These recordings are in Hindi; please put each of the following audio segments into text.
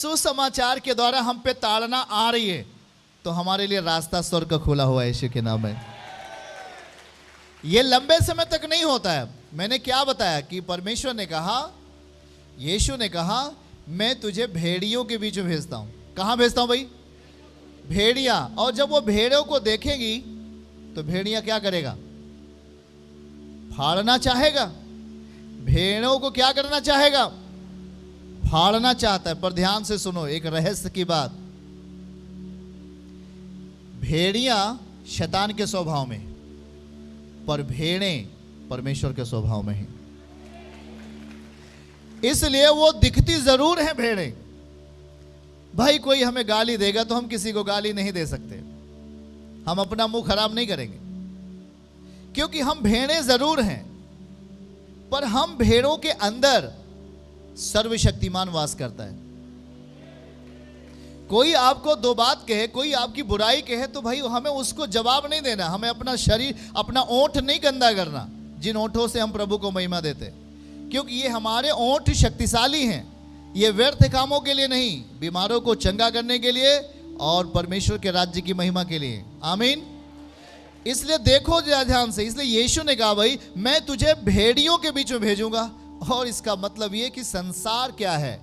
सुसमाचार के द्वारा हम पे ताड़ना आ रही है तो हमारे लिए रास्ता स्वर्ग का खुला हुआ है यीशु के नाम में। ये लंबे समय तक नहीं होता है। मैंने क्या बताया कि परमेश्वर ने कहा, यीशु ने कहा, मैं तुझे भेड़ियों के बीच में भेजता हूं। कहां भेजता हूं भाई? भेड़िया। और जब वो भेड़ों को देखेंगी तो भेड़िया क्या करेगा? फाड़ना चाहेगा। भेड़ों को क्या करना चाहेगा? फाड़ना चाहता है। पर ध्यान से सुनो एक रहस्य की बात। भेड़िया शैतान के स्वभाव में, पर भेड़ें परमेश्वर के स्वभाव में हैं। इसलिए वो दिखती जरूर है भेड़ें। भाई कोई हमें गाली देगा तो हम किसी को गाली नहीं दे सकते, हम अपना मुंह खराब नहीं करेंगे, क्योंकि हम भेड़ें जरूर हैं, पर हम भेड़ों के अंदर सर्वशक्तिमान वास करता है। कोई आपको दो बात कहे, कोई आपकी बुराई कहे, तो भाई हमें उसको जवाब नहीं देना। हमें अपना शरीर, अपना ओंठ नहीं गंदा करना, जिन ओंठों से हम प्रभु को महिमा देते, क्योंकि ये हमारे ओंठ शक्तिशाली हैं। ये व्यर्थ कामों के लिए नहीं, बीमारों को चंगा करने के लिए और परमेश्वर के राज्य की महिमा के लिए। आमीन। इसलिए देखो ध्यान से, इसलिए यीशु ने कहा, भाई मैं तुझे भेड़ियों के बीच में भेजूंगा। और इसका मतलब ये कि संसार क्या है?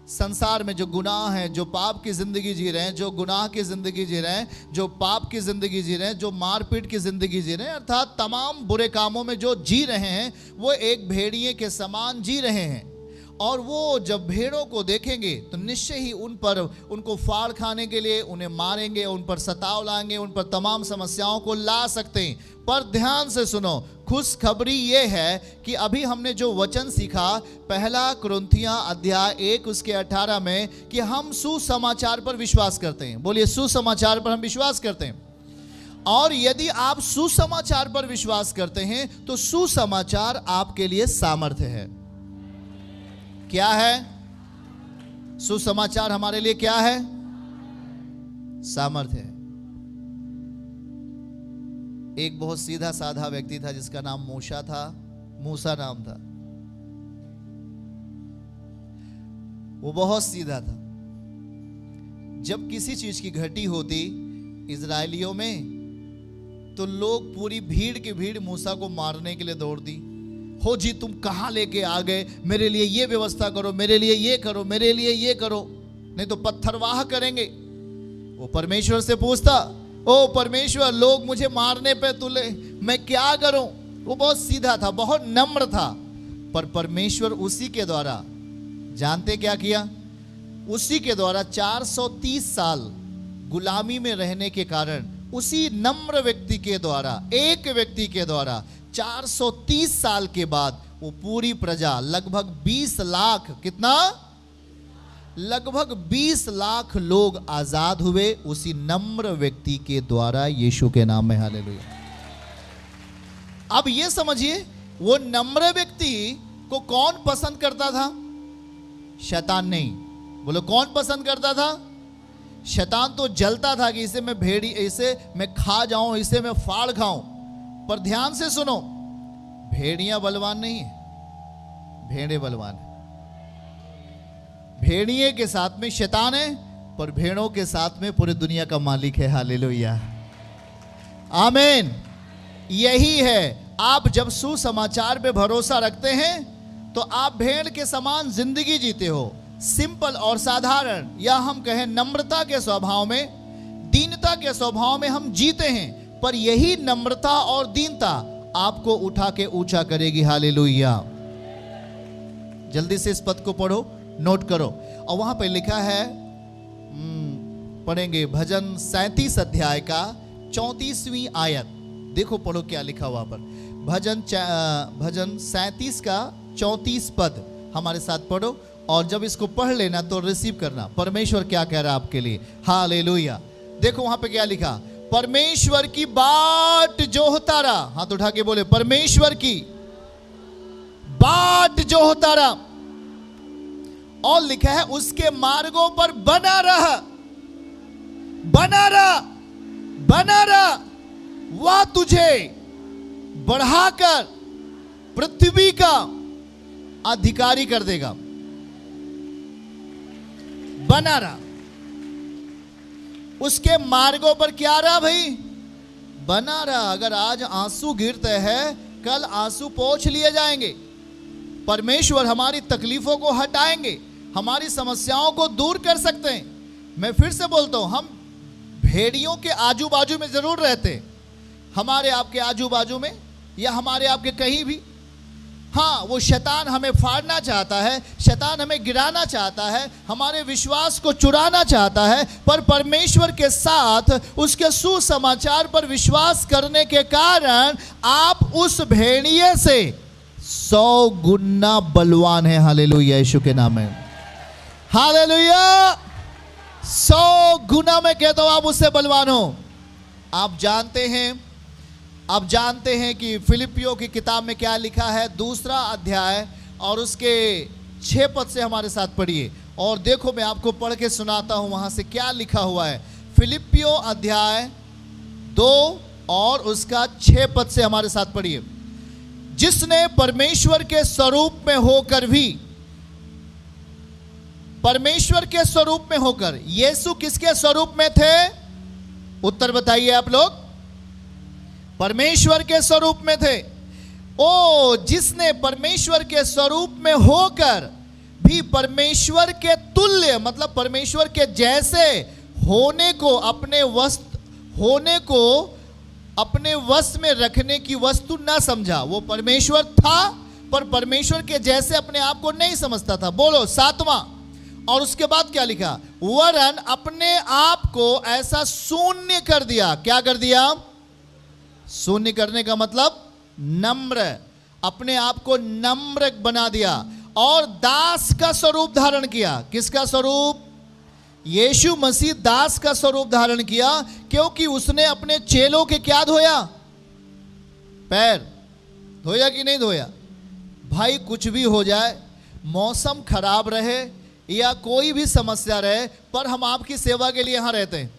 संसार में जो गुनाह है, जो पाप की जिंदगी जी रहे हैं, जो गुनाह की जिंदगी जी रहे हैं, जो पाप की जिंदगी जी रहे हैं, जो मारपीट की जिंदगी जी रहे हैं, अर्थात तमाम बुरे कामों में जो जी रहे हैं, वो एक भेड़िए के समान जी रहे हैं। और वो जब भेड़ों को देखेंगे तो निश्चय ही उन पर, उनको फाड़ खाने के लिए उन्हें मारेंगे, उन पर सताव लाएंगे, उन पर तमाम समस्याओं को ला सकते हैं। पर ध्यान से सुनो, खुशखबरी ये है कि अभी हमने जो वचन सीखा पहला कुरिन्थियों अध्याय 1 उसके 18 में, कि हम सुसमाचार पर विश्वास करते हैं। बोलिए, सुसमाचार पर हम विश्वास करते हैं। और यदि आप सुसमाचार पर विश्वास करते हैं तो सुसमाचार आपके लिए सामर्थ्य है। क्या है? सुसमाचार हमारे लिए क्या है? सामर्थ्य है। एक बहुत सीधा साधा व्यक्ति था जिसका नाम मूसा था, मूसा नाम था। वो बहुत सीधा था। जब किसी चीज की घटी होती इजरायलियों में, तो लोग पूरी भीड़ की भीड़ मूसा को मारने के लिए दौड़ती। हो जी, तुम कहां लेके आ गए? मेरे लिए ये व्यवस्था करो, मेरे लिए ये करो, मेरे लिए ये करो, नहीं तो पत्थरवाह करेंगे। वो परमेश्वर से पूछता, ओ परमेश्वर, लोग मुझे मारने पे तुले, मैं क्या करूं? वो बहुत सीधा था, बहुत नम्र था। पर परमेश्वर उसी के द्वारा, जानते क्या किया? उसी के द्वारा 430 साल गुलामी में रहने के कारण, उसी नम्र व्यक्ति के द्वारा, एक व्यक्ति के द्वारा 430 साल के बाद वो पूरी प्रजा, लगभग 20 लाख, कितना? लगभग 20 लाख लोग आजाद हुए उसी नम्र व्यक्ति के द्वारा, यीशु के नाम में। हालेलुया। अब ये समझिए, वो नम्र व्यक्ति को कौन पसंद करता था? शैतान नहीं। बोलो, कौन पसंद करता था? शैतान तो जलता था कि इसे मैं भेड़ी, इसे मैं खा जाऊं, इसे मैं फाड़ खाऊं। पर ध्यान से सुनो, भेड़ियां बलवान नहीं है, भेड़े बलवान है। भेड़िए के साथ में शैतान है, पर भेड़ों के साथ में पूरी दुनिया का मालिक है। हालेलुया, आमीन। यही है, आप जब सुसमाचार पे भरोसा रखते हैं तो आप भेड़ के समान जिंदगी जीते हो, सिंपल और साधारण, या हम कहें नम्रता के स्वभाव में, दीनता के स्वभाव में हम जीते हैं। पर यही नम्रता और दीनता आपको उठा के ऊंचा करेगी। हालेलुया। जल्दी से इस पद को पढ़ो, नोट करो। और वहां पर लिखा है, पढ़ेंगे भजन 37 अध्याय का 34वीं आयत। देखो पढ़ो क्या लिखा वहां पर। भजन 37 का 34 पद हमारे साथ पढ़ो, और जब इसको पढ़ लेना तो रिसीव करना परमेश्वर क्या कह रहा है आपके लिए। हालेलुया। देखो वहां पे क्या लिखा, परमेश्वर की बाट जोहता रहा। हाथ उठा के बोले, परमेश्वर की बाट जोहता रहा। और लिखा है, उसके मार्गों पर बना रहा, बना रहा, बना रहा। वह तुझे बढ़ाकर पृथ्वी का अधिकारी कर देगा। बना रहा। उसके मार्गों पर क्या रहा भाई? बना रहा। अगर आज आंसू गिरते हैं, कल आंसू पोंछ लिए जाएंगे। परमेश्वर हमारी तकलीफों को हटाएंगे, हमारी समस्याओं को दूर कर सकते हैं। मैं फिर से बोलता हूं, हम भेड़ियों के आजू बाजू में जरूर रहते हैं, हमारे आपके आजू बाजू में या हमारे आपके कहीं भी। हाँ, वो शैतान हमें फाड़ना चाहता है, शैतान हमें गिराना चाहता है, हमारे विश्वास को चुराना चाहता है, पर परमेश्वर के साथ उसके सुसमाचार पर विश्वास करने के कारण आप उस भेड़िए से 100 गुना बलवान है। हालेलुया, यीशु के नाम में हालेलुया। 100 गुना मैं कहता हूं आप उससे बलवान हो। आप जानते हैं कि फिलिपियों की किताब में क्या लिखा है, 2 अध्याय और उसके 6 पद से हमारे साथ पढ़िए। और देखो, मैं आपको पढ़ के सुनाता हूं वहां से क्या लिखा हुआ है। फिलिपियों अध्याय 2 और उसका 6 पद से हमारे साथ पढ़िए। जिसने परमेश्वर के स्वरूप में होकर भी, परमेश्वर के स्वरूप में होकर, यीशु किसके स्वरूप में थे? उत्तर बताइए आप लोग। परमेश्वर के स्वरूप में थे। ओ, जिसने परमेश्वर के स्वरूप में होकर भी परमेश्वर के तुल्य, मतलब परमेश्वर के जैसे होने को अपने वश में रखने की वस्तु ना समझा। वो परमेश्वर था पर परमेश्वर के जैसे अपने आप को नहीं समझता था। बोलो 7वां। और उसके बाद क्या लिखा? वरन अपने आप को ऐसा शून्य कर दिया। क्या कर दिया? शून्य करने का मतलब नम्र, अपने आप को नम्र बना दिया और दास का स्वरूप धारण किया। किसका स्वरूप? यीशु मसीह दास का स्वरूप धारण किया, क्योंकि उसने अपने चेलों के क्या धोया? पैर धोया कि नहीं धोया? भाई, कुछ भी हो जाए, मौसम खराब रहे या कोई भी समस्या रहे, पर हम आपकी सेवा के लिए यहां रहते हैं।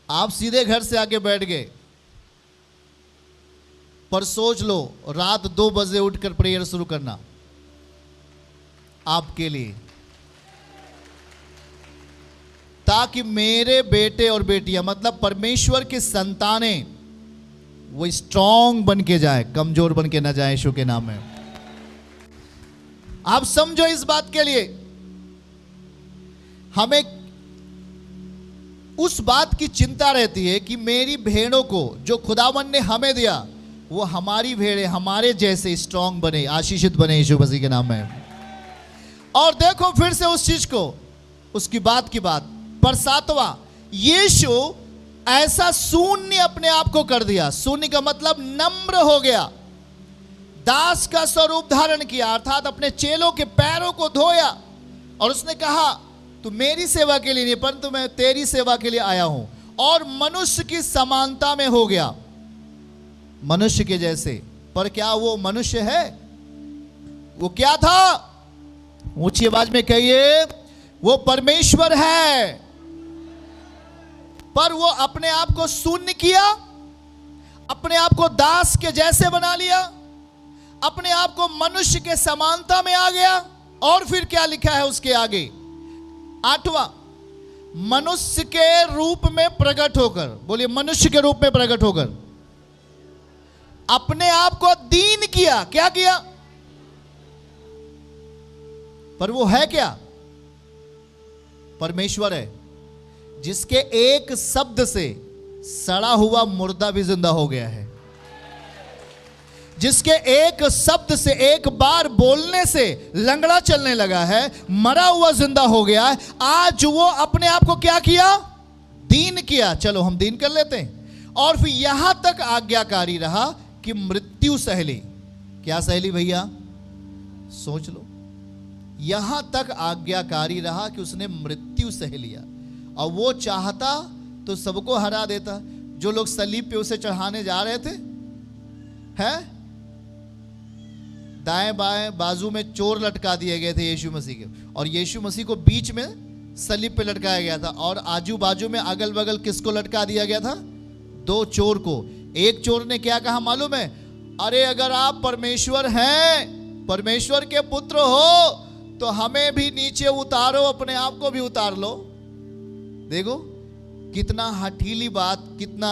आप सीधे घर से आके बैठ गए, पर सोच लो रात 2 बजे उठकर प्रेयर शुरू करना आपके लिए, ताकि मेरे बेटे और बेटियां, मतलब परमेश्वर की संतानें, वो स्ट्रांग बन के जाए, कमजोर बन के ना जाए, यीशु के नाम में। आप समझो इस बात के लिए हमें उस बात की चिंता रहती है कि मेरी भेड़ों को जो खुदावन ने हमें दिया, वो हमारी भेड़ें हमारे जैसे स्ट्रांग बने, आशीषित बने, यीशु मसीह के नाम में। और देखो फिर से उस चीज को, उसकी बात की बात। पर 7वां, यीशु ऐसा शून्य अपने आप को कर दिया। शून्य का मतलब नम्र हो गया, दास का स्वरूप धारण किया, अर्थात अपने चेलों के पैरों को धोया। और उसने कहा, तू मेरी सेवा के लिए नहीं, परंतु मैं तेरी सेवा के लिए आया हूं। और मनुष्य की समानता में हो गया, मनुष्य के जैसे। पर क्या वो मनुष्य है? वो क्या था? ऊंची आवाज में कहिए, वो परमेश्वर है। पर वो अपने आप को शून्य किया, अपने आप को दास के जैसे बना लिया, अपने आप को मनुष्य के समानता में आ गया। और फिर क्या लिखा है उसके आगे? 8वां, मनुष्य के रूप में प्रकट होकर, बोलिए मनुष्य के रूप में प्रकट होकर अपने आप को दीन किया। क्या किया? पर वो है क्या? परमेश्वर है, जिसके एक शब्द से सड़ा हुआ मुर्दा भी जिंदा हो गया है, जिसके एक शब्द से, एक बार बोलने से लंगड़ा चलने लगा है, मरा हुआ जिंदा हो गया है। आज वो अपने आप को क्या किया? दीन किया। चलो हम दीन कर लेते हैं। और फिर यहां तक आज्ञाकारी रहा कि मृत्यु सह ली। क्या सह ली भैया? सोच लो। यहां तक आज्ञाकारी रहा कि उसने मृत्यु सह लिया। और वो चाहता तो सबको हरा देता। जो लोग सलीब पे उसे चढ़ाने जा रहे थे, हैं, दाएं बाएं बाजू में चोर लटका दिए गए थे यीशु मसीह के, और यीशु मसीह को बीच में सलीब पे लटकाया गया था। और आजू बाजू में अगल बगल किसको लटका दिया गया था? 2 चोर को। एक चोर ने क्या कहा मालूम है? अरे अगर आप परमेश्वर हैं, परमेश्वर के पुत्र हो, तो हमें भी नीचे उतारो, अपने आप को भी उतार लो। देखो कितना हठीली बात, कितना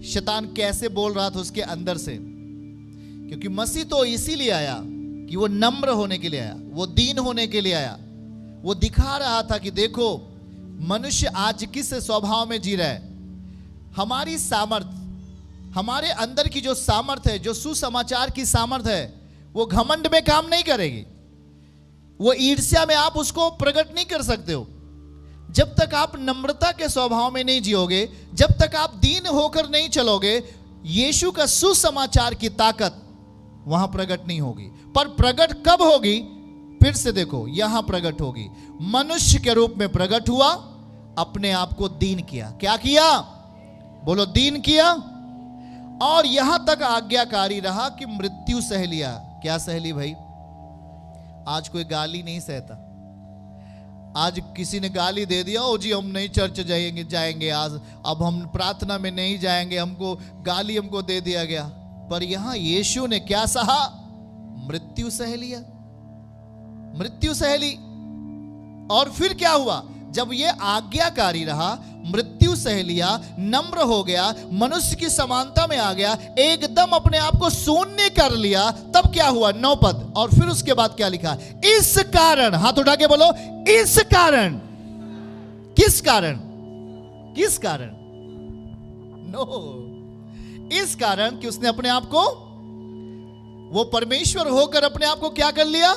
शैतान कैसे बोल रहा था उसके अंदर से। क्योंकि मसीह तो इसीलिए आया कि वो नम्र होने के लिए आया, वो दीन होने के लिए आया। वो दिखा रहा था कि देखो मनुष्य आज किस स्वभाव में जी रहा है। हमारी सामर्थ, हमारे अंदर की जो सामर्थ है, जो सुसमाचार की सामर्थ है, वो घमंड में काम नहीं करेगी। वो ईर्ष्या में आप उसको प्रकट नहीं कर सकते हो। जब तक आप नम्रता के स्वभाव में नहीं जियोगे, जब तक आप दीन होकर नहीं चलोगे, यीशु का सुसमाचार की ताकत वहां प्रकट नहीं होगी। पर प्रकट कब होगी? फिर से देखो, यहां प्रकट होगी। मनुष्य के रूप में प्रकट हुआ, अपने आप को दीन किया। क्या किया? बोलो, दीन किया। और यहां तक आज्ञाकारी रहा कि मृत्यु सह लिया। क्या सह ली भाई? आज कोई गाली नहीं सहता। आज किसी ने गाली दे दिया, ओ जी हम नहीं चर्च जाएंगे आज, अब हम प्रार्थना में नहीं जाएंगे, हमको गाली हमको दे दिया गया। पर यहां यीशु ने क्या सहा? मृत्यु सह लिया, मृत्यु सह ली। और फिर क्या हुआ? जब ये आज्ञाकारी रहा, मृत्यु सह लिया, नम्र हो गया, मनुष्य की समानता में आ गया, एकदम अपने आप को शून्य कर लिया, तब क्या हुआ? 9 पद। और फिर उसके बाद क्या लिखा? इस कारण, हाथ उठा के बोलो, इस कारण। किस कारण? किस कारण? इस कारण कि उसने अपने आप को, वो परमेश्वर होकर अपने आप को क्या कर लिया?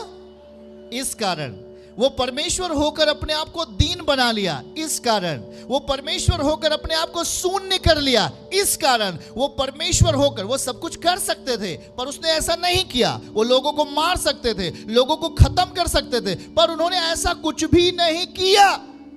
इस कारण। वो परमेश्वर होकर अपने आप को दीन बना लिया, इस कारण। वो परमेश्वर होकर अपने आप को शून्य कर लिया, इस कारण। वो परमेश्वर होकर वो सब कुछ कर सकते थे, पर उसने ऐसा नहीं किया। वो लोगों को मार सकते थे, लोगों को खत्म कर सकते थे, पर उन्होंने ऐसा कुछ भी नहीं किया।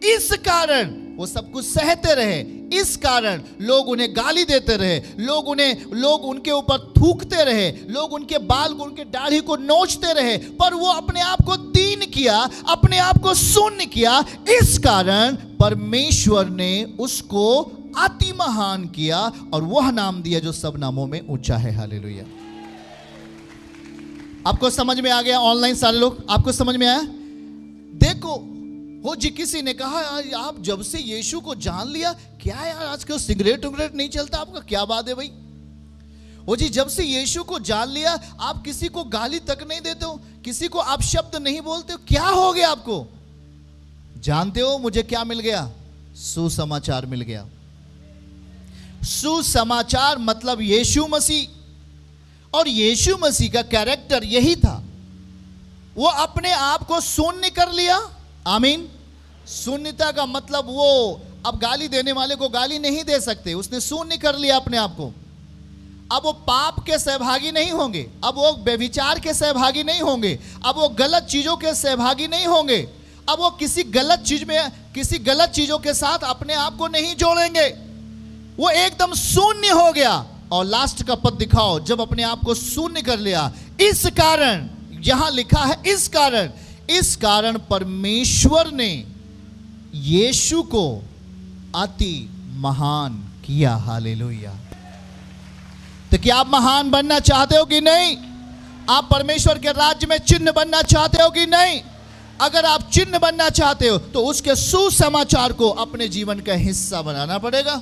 इस कारण वो सब कुछ सहते रहे, इस कारण लोग उन्हें गाली देते रहे, लोग उनके ऊपर थूकते रहे, लोग उनके बाल को, उनके दाढ़ी को नोचते रहे, पर वो अपने आप को दीन किया, अपने आप को शून्य किया। इस कारण परमेश्वर ने उसको अति महान किया और वह नाम दिया जो सब नामों में ऊंचा है। हालेलुया। आपको समझ में आ गया? ऑनलाइन सारे लोग, आपको समझ में आया? देखो वो जी, किसी ने कहा यार आप जब से यीशु को जान लिया, क्या यार आजकल सिगरेट उगरेट नहीं चलता आपका, क्या बात है भाई? वो जी, जब से यीशु को जान लिया आप किसी को गाली तक नहीं देते हो, किसी को आप शब्द नहीं बोलते हो, क्या हो गया आपको? जानते हो मुझे क्या मिल गया? सुसमाचार मिल गया। सुसमाचार मतलब यीशु मसीह। और यीशु मसीह का कैरेक्टर यही था, वो अपने आप को शून्य कर लिया। आमीन। शून्यता का मतलब वो अब गाली देने वाले को गाली नहीं दे सकते, उसने शून्य कर लिया अपने आप को। अब वो पाप के सहभागी नहीं होंगे, अब वो व्यभिचार के सहभागी नहीं होंगे, अब वो गलत चीजों के सहभागी नहीं होंगे, अब वो किसी गलत चीज में, किसी गलत चीजों के साथ अपने आप को नहीं जोड़ेंगे। वो एकदम शून्य हो गया। और लास्ट का पद दिखाओ, जब अपने आप को शून्य कर लिया। इस कारण, यहां लिखा है इस कारण, इस कारण परमेश्वर ने यीशु को अति महान किया। हालेलुया। तो क्या आप महान बनना चाहते हो कि नहीं? आप परमेश्वर के राज्य में चिन्ह बनना चाहते हो कि नहीं? अगर आप चिन्ह बनना चाहते हो तो उसके सुसमाचार को अपने जीवन का हिस्सा बनाना पड़ेगा।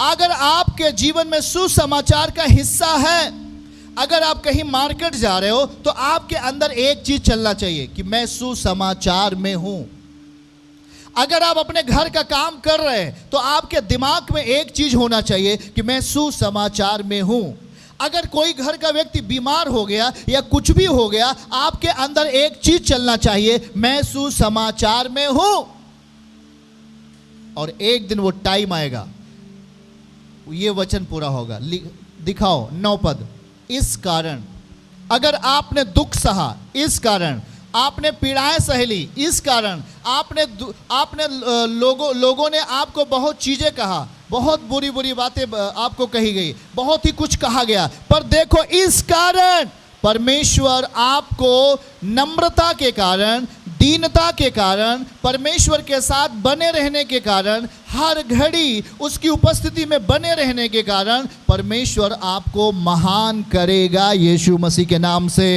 अगर आपके जीवन में सुसमाचार का हिस्सा है, अगर आप कहीं मार्केट जा रहे हो तो आपके अंदर एक चीज चलना चाहिए कि मैं सुसमाचार में हूं। अगर आप अपने घर का काम कर रहे हैं तो आपके दिमाग में एक चीज होना चाहिए कि मैं सुसमाचार में हूं। अगर कोई घर का व्यक्ति बीमार हो गया या कुछ भी हो गया, आपके अंदर एक चीज चलना चाहिए, मैं सुसमाचार में हूं। और एक दिन वो टाइम आएगा, ये वचन पूरा होगा। दिखाओ 9 पद। इस कारण, अगर आपने दुख सहा, इस कारण आपने पीड़ाएं सहली, इस कारण आपने लोगों ने आपको बहुत चीजें कहा, बहुत बुरी बुरी बातें आपको कही गई, बहुत ही कुछ कहा गया, पर देखो इस कारण परमेश्वर आपको नम्रता के कारण, दीनता के कारण, परमेश्वर के साथ बने रहने के कारण, हर घड़ी उसकी उपस्थिति में बने रहने के कारण परमेश्वर आपको महान करेगा यीशु मसीह के नाम से।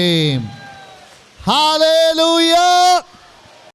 हालेलुया।